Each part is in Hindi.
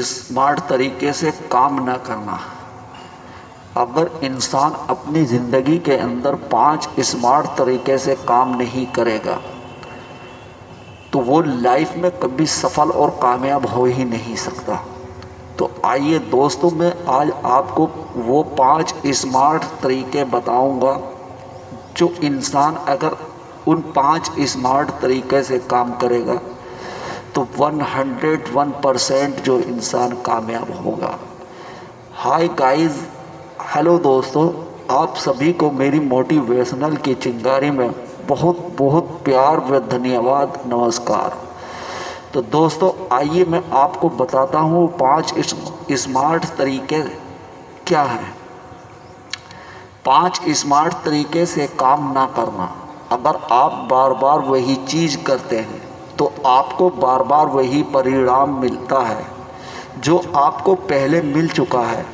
स्मार्ट तरीके से काम न करना। अगर इंसान अपनी ज़िंदगी के अंदर 5 स्मार्ट तरीके से काम नहीं करेगा तो वो लाइफ में कभी सफल और कामयाब हो ही नहीं सकता। तो आइए दोस्तों, मैं आज आपको वो 5 स्मार्ट तरीके बताऊंगा जो इंसान अगर उन 5 स्मार्ट तरीके से काम करेगा तो 101% जो इंसान कामयाब होगा। हाय गाइस, हेलो दोस्तों, आप सभी को मेरी मोटिवेशनल की चिंगारी में बहुत बहुत प्यार व धन्यवाद, नमस्कार। तो दोस्तों आइए मैं आपको बताता हूँ 5 स्मार्ट तरीके क्या हैं। 5 स्मार्ट तरीके से काम ना करना। अगर आप बार बार वही चीज़ करते हैं तो आपको बार बार वही परिणाम मिलता है जो आपको पहले मिल चुका है।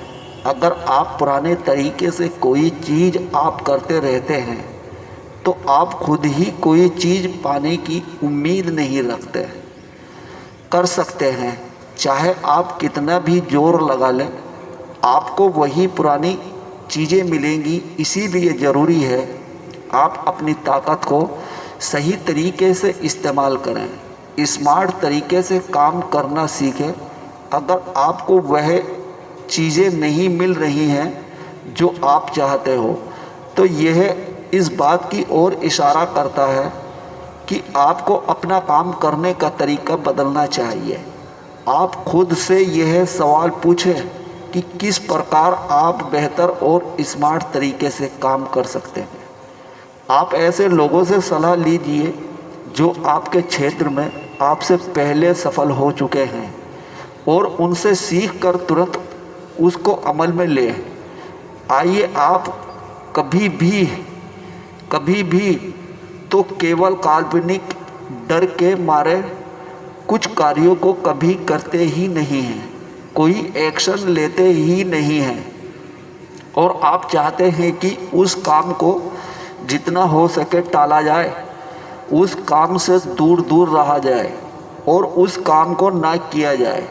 अगर आप पुराने तरीके से कोई चीज़ आप करते रहते हैं तो आप खुद ही कोई चीज़ पाने की उम्मीद नहीं रखते। कर सकते हैं, चाहे आप कितना भी जोर लगा लें, आपको वही पुरानी चीज़ें मिलेंगी। इसीलिए ज़रूरी है आप अपनी ताकत को सही तरीके से इस्तेमाल करें, स्मार्ट तरीके से काम करना सीखें। अगर आपको वह चीज़ें नहीं मिल रही हैं जो आप चाहते हो तो यह इस बात की ओर इशारा करता है कि आपको अपना काम करने का तरीका बदलना चाहिए। आप खुद से यह सवाल पूछें कि किस प्रकार आप बेहतर और स्मार्ट तरीके से काम कर सकते हैं। आप ऐसे लोगों से सलाह लीजिए जो आपके क्षेत्र में आपसे पहले सफल हो चुके हैं और उनसे सीख कर तुरंत उसको अमल में लें। आइए आप कभी भी तो केवल काल्पनिक डर के मारे कुछ कार्यों को कभी करते ही नहीं हैं, कोई एक्शन लेते ही नहीं हैं और आप चाहते हैं कि उस काम को जितना हो सके टाला जाए, उस काम से दूर दूर रहा जाए और उस काम को ना किया जाए।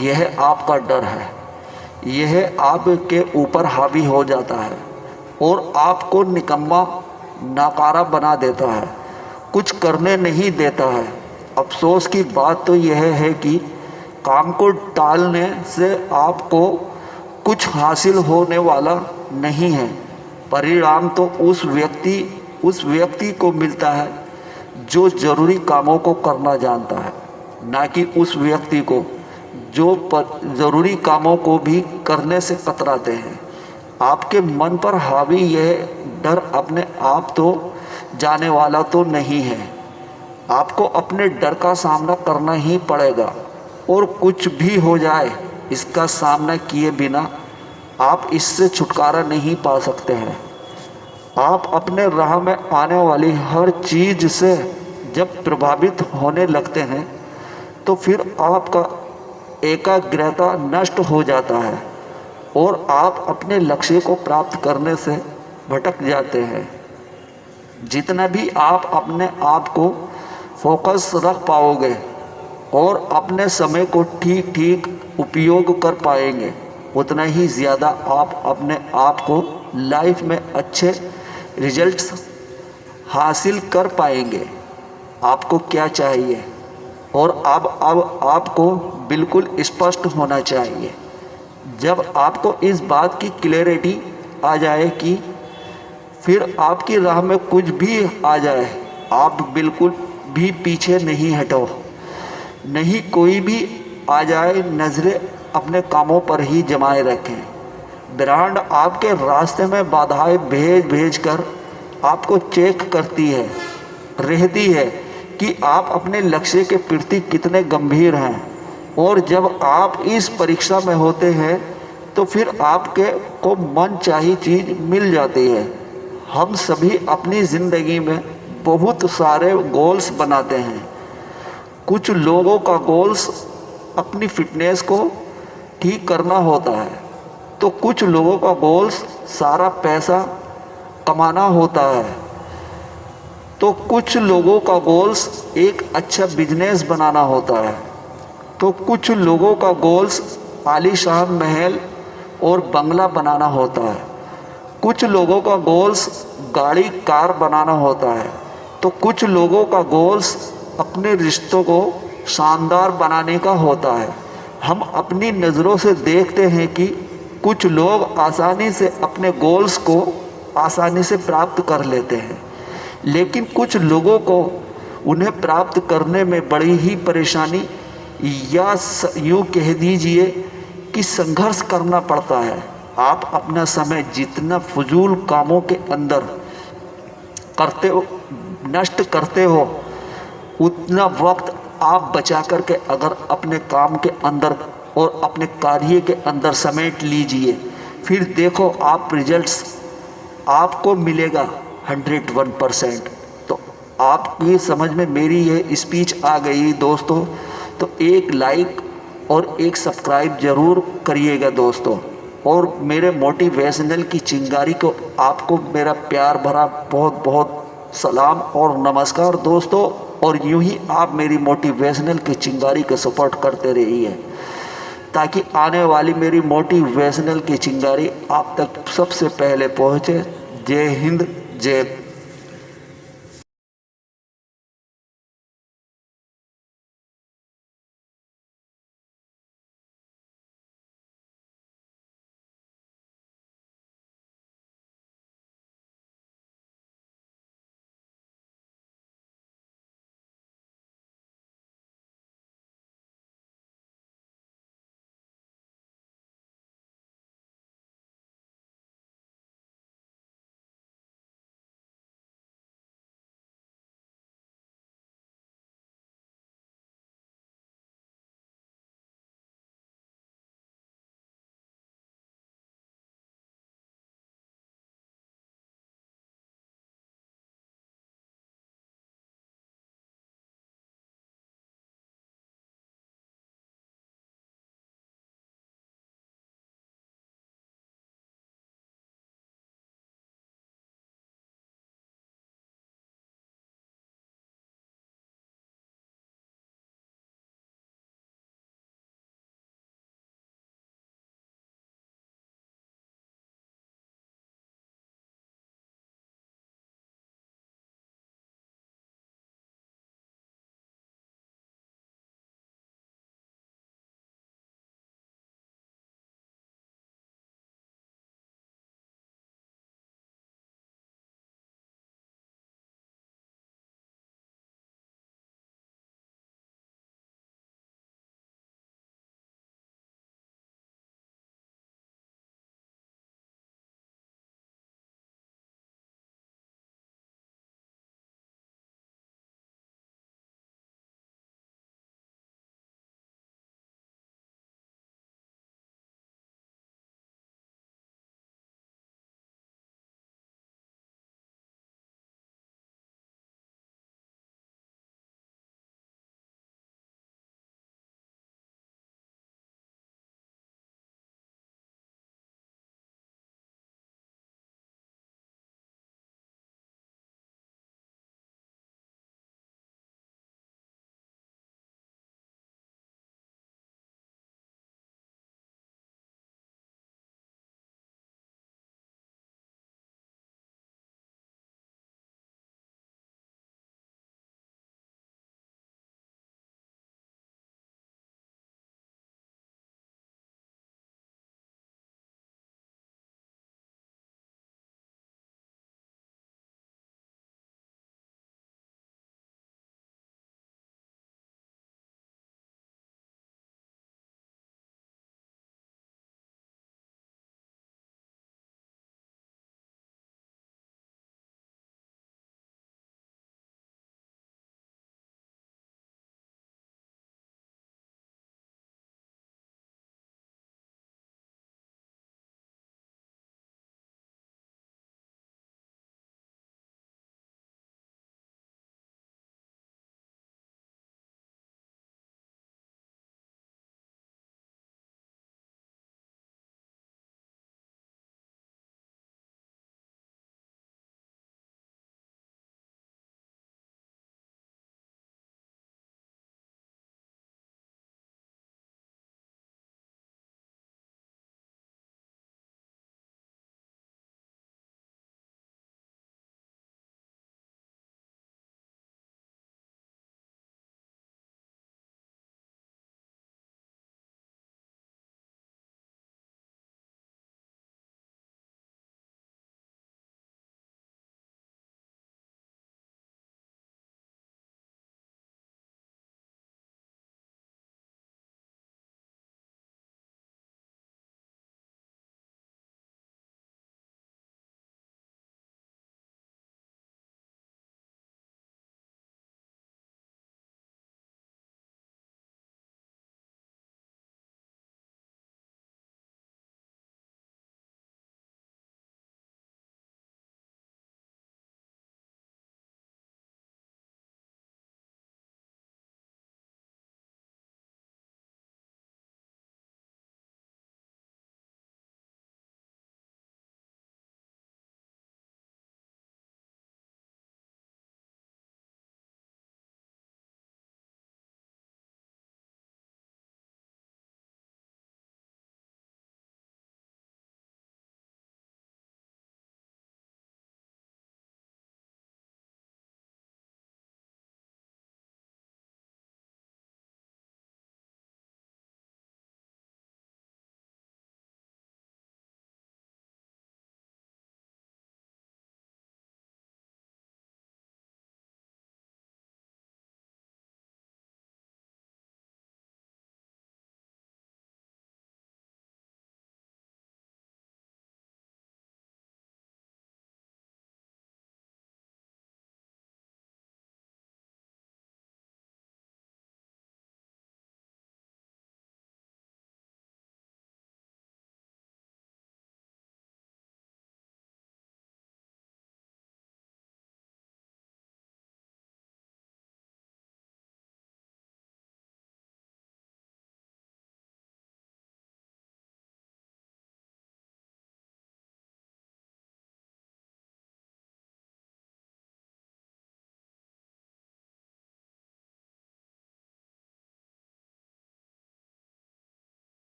यह आपका डर है, यह आपके ऊपर हावी हो जाता है और आपको निकम्मा नाकारा बना देता है, कुछ करने नहीं देता है। अफसोस की बात तो यह है कि काम को टालने से आपको कुछ हासिल होने वाला नहीं है। परिणाम तो उस व्यक्ति को मिलता है जो ज़रूरी कामों को करना जानता है, ना कि उस व्यक्ति को जो ज़रूरी कामों को भी करने से कतराते हैं। आपके मन पर हावी यह डर अपने आप तो जाने वाला तो नहीं है। आपको अपने डर का सामना करना ही पड़ेगा और कुछ भी हो जाए, इसका सामना किए बिना आप इससे छुटकारा नहीं पा सकते हैं। आप अपने राह में आने वाली हर चीज़ से जब प्रभावित होने लगते हैं तो फिर आपका एकाग्रता नष्ट हो जाता है और आप अपने लक्ष्य को प्राप्त करने से भटक जाते हैं। जितना भी आप अपने आप को फोकस रख पाओगे और अपने समय को ठीक ठीक उपयोग कर पाएंगे, उतना ही ज़्यादा आप अपने आप को लाइफ में अच्छे रिजल्ट्स हासिल कर पाएंगे। आपको क्या चाहिए और अब आपको बिल्कुल स्पष्ट होना चाहिए। जब आपको इस बात की क्लैरिटी आ जाए कि फिर आपकी राह में कुछ भी आ जाए, आप बिल्कुल भी पीछे नहीं हटो, नहीं कोई भी आ जाए, नज़रें अपने कामों पर ही जमाए रखें। ब्रांड आपके रास्ते में बाधाएं भेज कर आपको चेक करती रहती है कि आप अपने लक्ष्य के प्रति कितने गंभीर हैं। और जब आप इस परीक्षा में होते हैं तो फिर आपके को मन चाही चीज़ मिल जाती है। हम सभी अपनी ज़िंदगी में बहुत सारे गोल्स बनाते हैं। कुछ लोगों का गोल्स अपनी फिटनेस को ठीक करना होता है, तो कुछ लोगों का गोल्स सारा पैसा कमाना होता है, तो कुछ लोगों का गोल्स एक अच्छा बिजनेस बनाना होता है। तो कुछ लोगों का गोल्स आलीशान महल और बंगला बनाना होता है, कुछ लोगों का गोल्स गाड़ी कार बनाना होता है, तो कुछ लोगों का गोल्स अपने रिश्तों को शानदार बनाने का होता है। हम अपनी नज़रों से देखते हैं कि कुछ लोग आसानी से अपने गोल्स को आसानी से प्राप्त कर लेते हैं, लेकिन कुछ लोगों को उन्हें प्राप्त करने में बड़ी ही परेशानी या यूँ कह दीजिए कि संघर्ष करना पड़ता है। आप अपना समय जितना फजूल कामों के अंदर करते हो, नष्ट करते हो, उतना वक्त आप बचा करके अगर अपने काम के अंदर और अपने कार्य के अंदर समेट लीजिए, फिर देखो आप रिजल्ट्स आपको मिलेगा 101%। तो आपकी समझ में मेरी ये स्पीच आ गई दोस्तों, तो एक लाइक और एक सब्सक्राइब ज़रूर करिएगा दोस्तों। और मेरे मोटिवेशनल की चिंगारी को आपको मेरा प्यार भरा बहुत बहुत सलाम और नमस्कार दोस्तों। और यूं ही आप मेरी मोटिवेशनल की चिंगारी को सपोर्ट करते रहिए, ताकि आने वाली मेरी मोटिवेशनल की चिंगारी आप तक सबसे पहले पहुंचे। जय हिंद, जय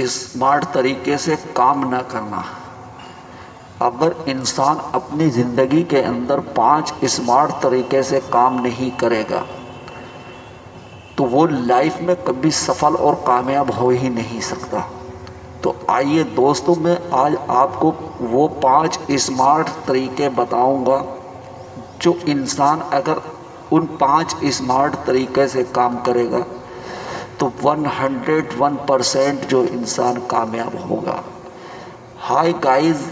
स्मार्ट तरीके से काम न करना। अगर इंसान अपनी ज़िंदगी के अंदर 5 स्मार्ट तरीके से काम नहीं करेगा तो वो लाइफ में कभी सफल और कामयाब हो ही नहीं सकता। तो आइए दोस्तों, मैं आज आपको वो 5 स्मार्ट तरीके बताऊंगा जो इंसान अगर उन 5 स्मार्ट तरीके से काम करेगा तो 101% जो इंसान कामयाब होगा। हाय गाइस,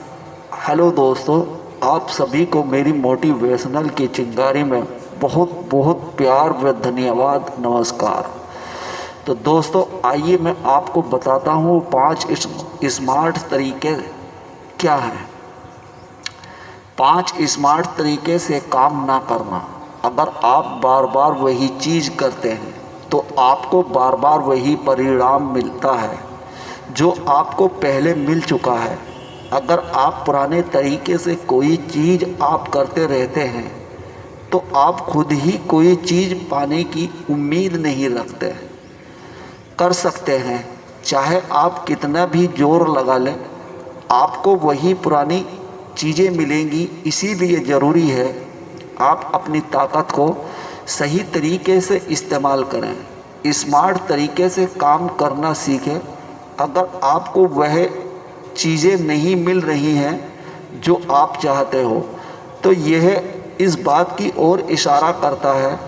हेलो दोस्तों, आप सभी को मेरी मोटिवेशनल की चिंगारी में बहुत बहुत प्यार व धन्यवाद, नमस्कार। तो दोस्तों आइए मैं आपको बताता हूँ 5 स्मार्ट तरीके क्या हैं। 5 स्मार्ट तरीके से काम ना करना। अगर आप बार बार वही चीज़ करते हैं तो आपको बार बार वही परिणाम मिलता है जो आपको पहले मिल चुका है। अगर आप पुराने तरीके से कोई चीज़ आप करते रहते हैं तो आप खुद ही कोई चीज़ पाने की उम्मीद नहीं रखते। कर सकते हैं, चाहे आप कितना भी जोर लगा लें, आपको वही पुरानी चीज़ें मिलेंगी। इसीलिए ज़रूरी है आप अपनी ताकत को सही तरीके से इस्तेमाल करें, स्मार्ट तरीके से काम करना सीखें। अगर आपको वह चीज़ें नहीं मिल रही हैं जो आप चाहते हो तो यह इस बात की ओर इशारा करता है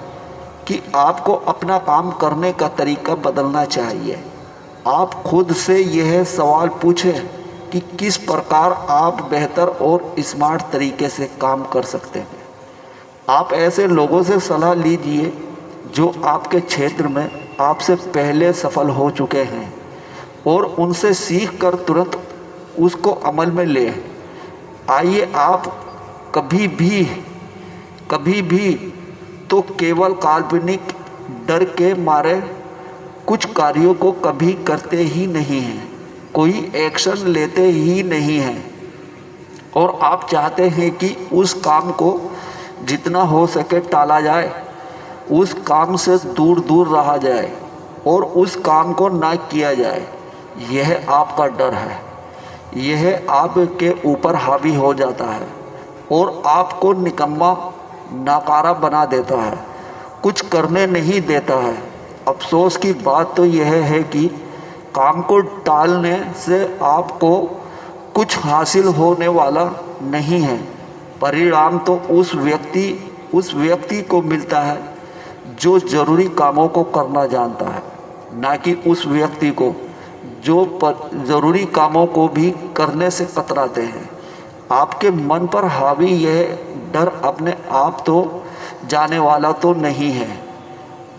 कि आपको अपना काम करने का तरीका बदलना चाहिए। आप खुद से यह सवाल पूछें कि किस प्रकार आप बेहतर और स्मार्ट तरीके से काम कर सकते हैं। आप ऐसे लोगों से सलाह लीजिए जो आपके क्षेत्र में आपसे पहले सफल हो चुके हैं और उनसे सीख कर तुरंत उसको अमल में ले आइए। आप कभी भी तो केवल काल्पनिक डर के मारे कुछ कार्यों को कभी करते ही नहीं हैं, कोई एक्शन लेते ही नहीं हैं और आप चाहते हैं कि उस काम को जितना हो सके टाला जाए, उस काम से दूर दूर रहा जाए और उस काम को ना किया जाए। यह आपका डर है, यह आपके ऊपर हावी हो जाता है और आपको निकम्मा नाकारा बना देता है, कुछ करने नहीं देता है। अफसोस की बात तो यह है कि काम को टालने से आपको कुछ हासिल होने वाला नहीं है। परिणाम तो उस व्यक्ति को मिलता है जो ज़रूरी कामों को करना जानता है, ना कि उस व्यक्ति को जो ज़रूरी कामों को भी करने से कतराते हैं। आपके मन पर हावी यह डर अपने आप तो जाने वाला तो नहीं है।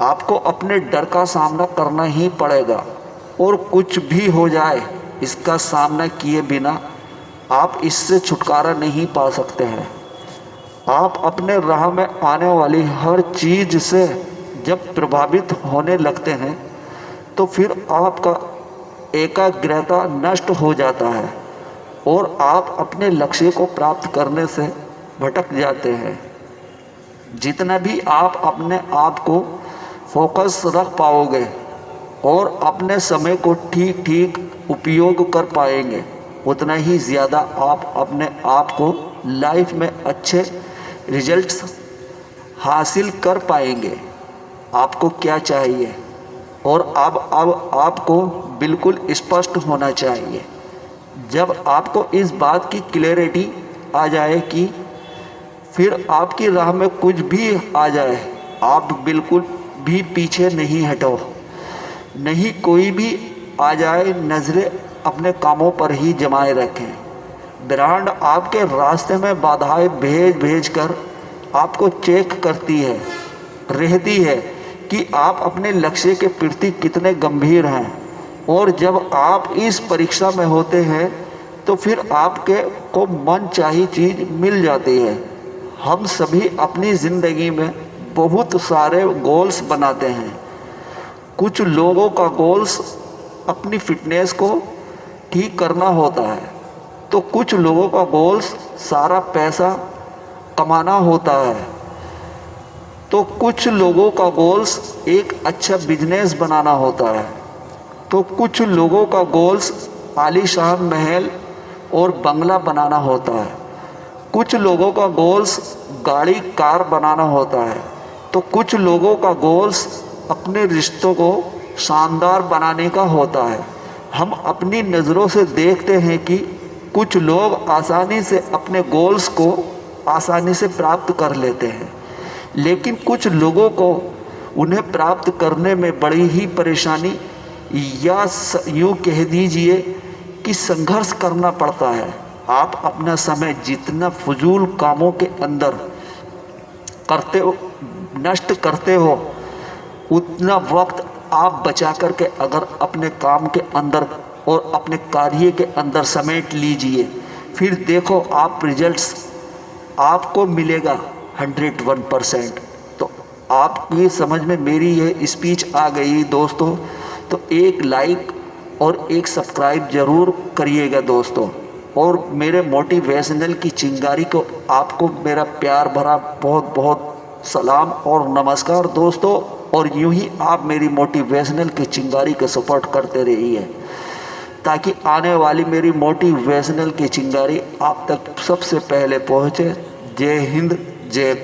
आपको अपने डर का सामना करना ही पड़ेगा और कुछ भी हो जाए, इसका सामना किए बिना आप इससे छुटकारा नहीं पा सकते हैं। आप अपने राह में आने वाली हर चीज़ से जब प्रभावित होने लगते हैं तो फिर आपका एकाग्रता नष्ट हो जाता है और आप अपने लक्ष्य को प्राप्त करने से भटक जाते हैं। जितना भी आप अपने आप को फोकस रख पाओगे और अपने समय को ठीक ठीक उपयोग कर पाएंगे, उतना ही ज़्यादा आप अपने आप को लाइफ में अच्छे रिजल्ट्स हासिल कर पाएंगे। आपको क्या चाहिए और अब आपको बिल्कुल स्पष्ट होना चाहिए। जब आपको इस बात की क्लैरिटी आ जाए कि फिर आपकी राह में कुछ भी आ जाए, आप बिल्कुल भी पीछे नहीं हटो, नहीं कोई भी आ जाए, नज़रें अपने कामों पर ही जमाए रखें। ब्रांड आपके रास्ते में बाधाएं भेज कर आपको चेक करती रहती है कि आप अपने लक्ष्य के प्रति कितने गंभीर हैं। और जब आप इस परीक्षा में होते हैं तो फिर आपके को मन चाही चीज़ मिल जाती है। हम सभी अपनी ज़िंदगी में बहुत सारे गोल्स बनाते हैं। कुछ लोगों का गोल्स अपनी फिटनेस को ठीक करना होता है, तो कुछ लोगों का गोल्स सारा पैसा कमाना होता है, तो कुछ लोगों का गोल्स एक अच्छा बिजनेस बनाना होता है। तो कुछ लोगों का गोल्स आलीशान महल और बंगला बनाना होता है, कुछ लोगों का गोल्स गाड़ी कार बनाना होता है, तो कुछ लोगों का गोल्स अपने रिश्तों को शानदार बनाने का होता है। हम अपनी नज़रों से देखते हैं कि कुछ लोग आसानी से अपने गोल्स को आसानी से प्राप्त कर लेते हैं, लेकिन कुछ लोगों को उन्हें प्राप्त करने में बड़ी ही परेशानी या यूँ कह दीजिए कि संघर्ष करना पड़ता है। आप अपना समय जितना फजूल कामों के अंदर करते हो, नष्ट करते हो, उतना वक्त आप बचा करके अगर अपने काम के अंदर और अपने कार्य के अंदर समेट लीजिए, फिर देखो आप रिजल्ट्स आपको मिलेगा 101%। तो आपकी समझ में मेरी ये स्पीच आ गई दोस्तों, तो एक लाइक और एक सब्सक्राइब ज़रूर करिएगा दोस्तों। और मेरे मोटिवेशनल की चिंगारी को आपको मेरा प्यार भरा बहुत बहुत सलाम और नमस्कार दोस्तों। और यूं ही आप मेरी मोटिवेशनल की चिंगारी को सपोर्ट करते रहिए, ताकि आने वाली मेरी मोटिवेशनल की चिंगारी आप तक सबसे पहले पहुंचे। जय हिंद, जय